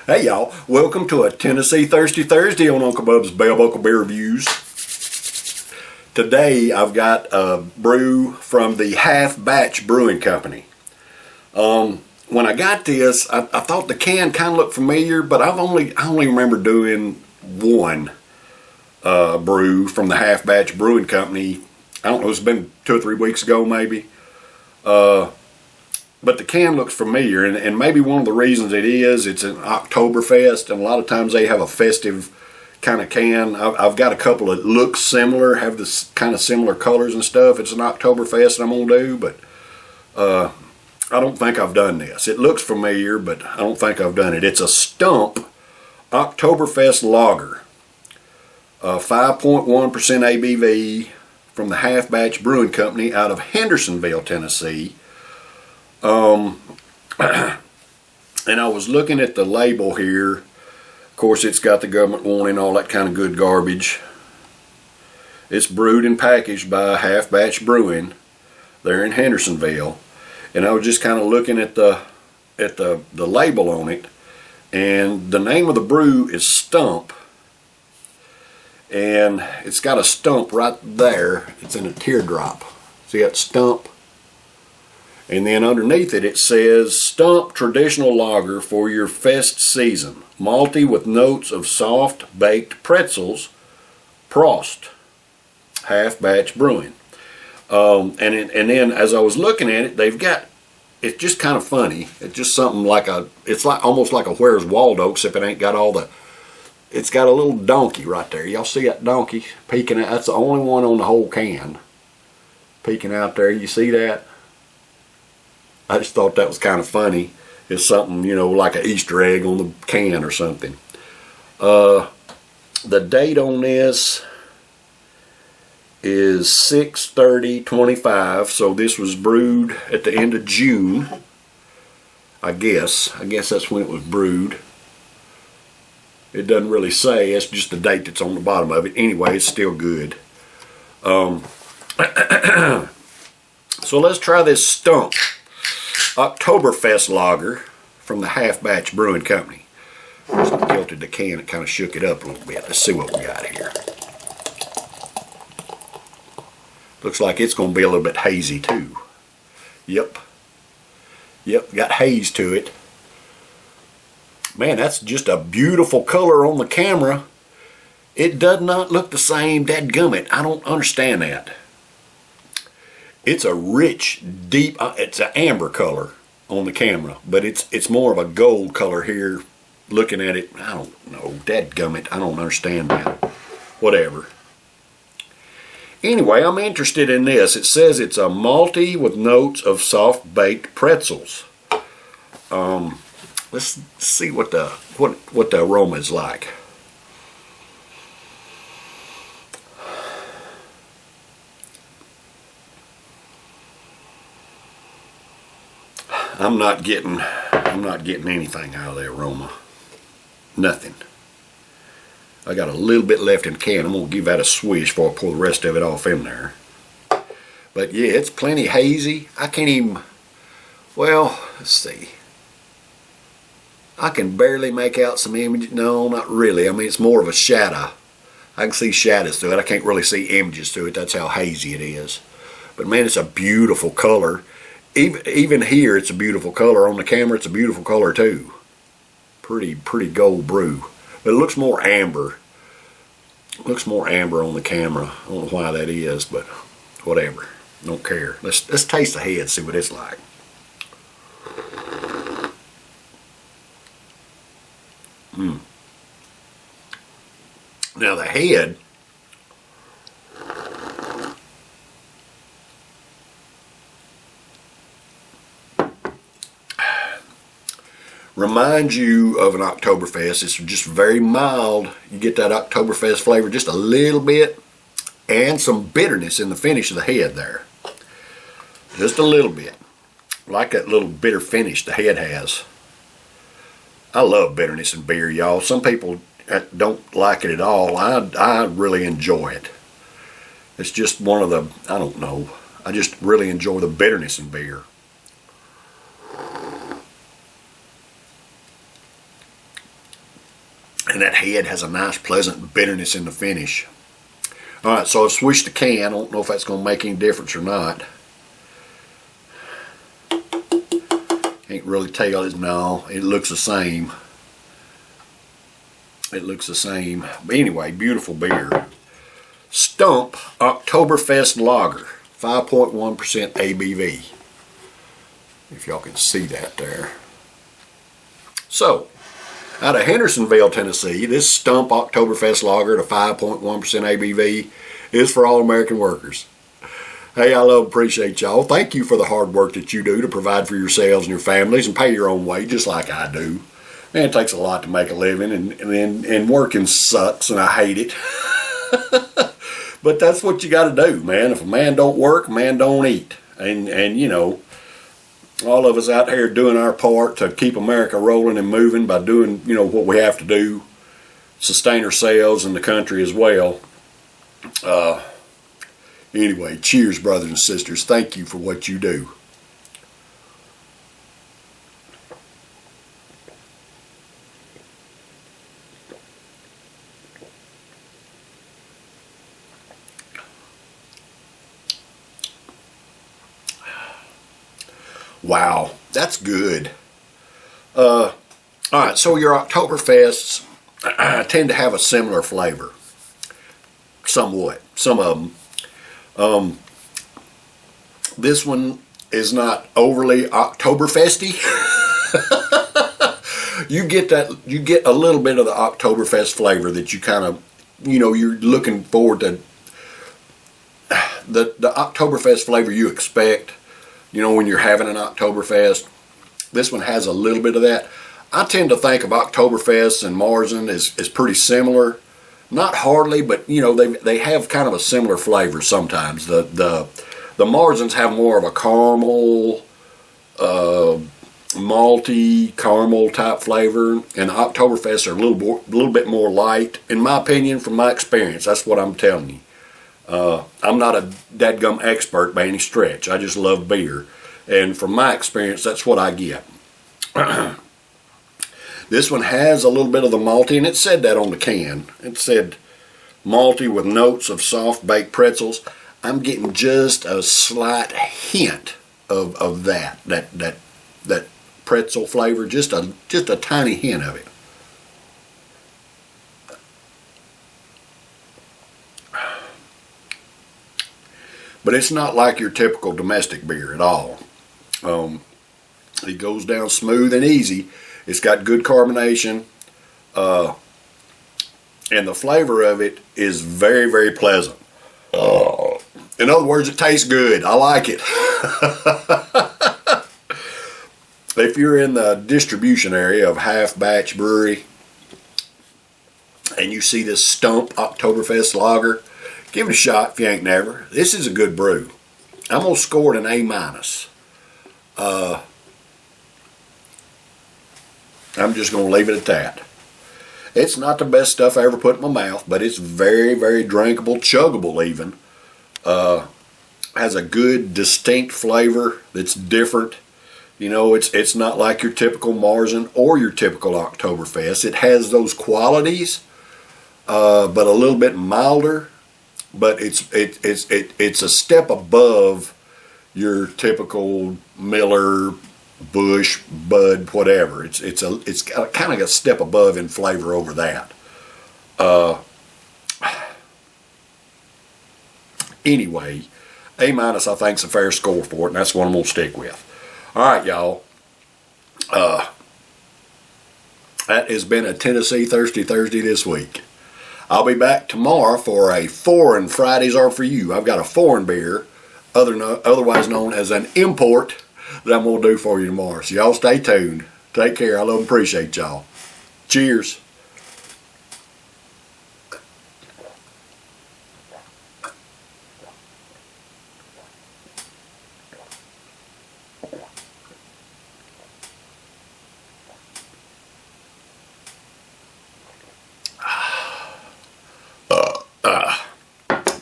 Hey y'all, welcome to a Tennessee Thirsty Thursday on Uncle Bub's Bell Buckle Beer Reviews. Today I've got a brew from the Half Batch Brewing Company. When I got this, I thought the can kind of looked familiar, but I only remember doing one brew from the Half Batch Brewing Company. I don't know, it's been 2 or 3 weeks ago maybe. But the can looks familiar, and maybe one of the reasons it's an Oktoberfest, and a lot of times they have a festive kind of can. I've got a couple that look similar, have this kind of similar colors and stuff. It's an Oktoberfest that I'm going to do, but I don't think I've done this. It looks familiar, but I don't think I've done it. It's a Stump Oktoberfest Lager, 5.1% ABV from the Half Batch Brewing Company out of Hendersonville, Tennessee. And I was looking at the label here. Of course, it's got the government warning, all that kind of good garbage. It's brewed and packaged by Half Batch Brewing. They're in Hendersonville. And I was just kind of looking at the label on it. And the name of the brew is Stump. And it's got a stump right there. It's in a teardrop. So you got Stump. And then underneath it, it says, Stump Traditional Lager for your fest season. Malty with notes of soft baked pretzels. Prost. Half Batch Brewing. And then as I was looking at it, they've got, it's just kind of funny. It's just something like it's like almost like a Where's Waldo, except it ain't got all the, it's got a little donkey right there. Y'all see that donkey peeking out? That's the only one on the whole can. Peeking out there, you see that? I just thought that was kind of funny. It's something, you know, like an Easter egg on the can or something. The date on this is 6/30/25, so this was brewed at the end of June. I guess that's when it was brewed. It doesn't really say. It's just the date that's on the bottom of it. Anyway, it's still good. So let's try this Stump Oktoberfest Lager from the Half Batch Brewing Company. Just tilted the can, it kind of shook it up a little bit. Let's see what we got here. Looks like it's going to be a little bit hazy too. Yep, got haze to it. Man, that's just a beautiful color on the camera. It does not look the same, dadgummit. I don't understand that. It's a rich, deep, it's an amber color on the camera, but it's more of a gold color here. Looking at it, I don't know, dadgummit, I don't understand that. Whatever. Anyway, I'm interested in this. It says it's a malty with notes of soft baked pretzels. Let's see what the aroma is like. I'm not getting anything out of the aroma. Nothing. I got a little bit left in the can. I'm going to give that a swish before I pour the rest of it off in there. But yeah, it's plenty hazy. I can't even, well, let's see. I can barely make out some images. No, not really. I mean, it's more of a shadow. I can see shadows through it. I can't really see images through it. That's how hazy it is. But man, it's a beautiful color. Even here, it's a beautiful color. On the camera, it's a beautiful color too. Pretty gold brew. But it looks more amber. It looks more amber on the camera. I don't know why that is, but whatever. Don't care. Let's taste the head, see what it's like. Now the head, reminds you of an Oktoberfest. It's just very mild. You get that Oktoberfest flavor just a little bit, and some bitterness in the finish of the head there. Just a little bit. Like that little bitter finish the head has. I love bitterness in beer, y'all. Some people don't like it at all. I really enjoy it. It's just one of the, I don't know, I just really enjoy the bitterness in beer. And that head has a nice, pleasant bitterness in the finish. All right, so I switched the can. I don't know if that's going to make any difference or not. Can't really tell. No, it looks the same. It looks the same. But anyway, beautiful beer. Stump Oktoberfest Lager, 5.1% ABV. If y'all can see that there. So, out of Hendersonville, Tennessee, this Stump Oktoberfest Lager at a 5.1% ABV is for all American workers. Hey, I love and appreciate y'all. Thank you for the hard work that you do to provide for yourselves and your families and pay your own way just like I do. Man, it takes a lot to make a living, and working sucks, and I hate it. But that's what you got to do, man. If a man don't work, a man don't eat. And you know, all of us out here doing our part to keep America rolling and moving by doing, you know, what we have to do, sustain ourselves and the country as well. Anyway, cheers, brothers and sisters. Thank you for what you do. Wow, that's good. All right, so your Oktoberfests tend to have a similar flavor. Somewhat. Some of them. This one is not overly Oktoberfesty. You get a little bit of the Oktoberfest flavor that you kind of, you know, you're looking forward to. The Oktoberfest flavor you expect, you know, when you're having an Oktoberfest. This one has a little bit of that. I tend to think of Oktoberfest and Marzen as pretty similar. Not hardly, but you know, they have kind of a similar flavor sometimes. The Marzens have more of a caramel, malty caramel type flavor, and the Oktoberfest are a little bit more light, in my opinion, from my experience. That's what I'm telling you. I'm not a dadgum expert by any stretch. I just love beer, and from my experience, that's what I get. This one has a little bit of the malty, and it said that on the can. It said malty with notes of soft baked pretzels. I'm getting just a slight hint of that pretzel flavor, just a tiny hint of it. But it's not like your typical domestic beer at all. It goes down smooth and easy. It's got good carbonation, and the flavor of it is very, very pleasant. In other words, it tastes good. I like it. If you're in the distribution area of Half Batch Brewery and you see this Stump Oktoberfest Lager, give it a shot if you ain't never. This is a good brew. I'm going to score it an A-. I'm just going to leave it at that. It's not the best stuff I ever put in my mouth, but it's very, very drinkable, chuggable even. Has a good, distinct flavor that's different. You know, it's not like your typical Marzen or your typical Oktoberfest. It has those qualities, but a little bit milder. But it's a step above your typical Miller, Bush, Bud, whatever. It's kind of a step above in flavor over that. Anyway, A- I think is a fair score for it, and that's what I'm gonna stick with. All right, y'all. That has been a Tennessee Thirsty Thursday this week. I'll be back tomorrow for a Foreign Fridays Are For You. I've got a foreign beer, otherwise known as an import, that I'm going to do for you tomorrow. So y'all stay tuned. Take care. I love and appreciate y'all. Cheers.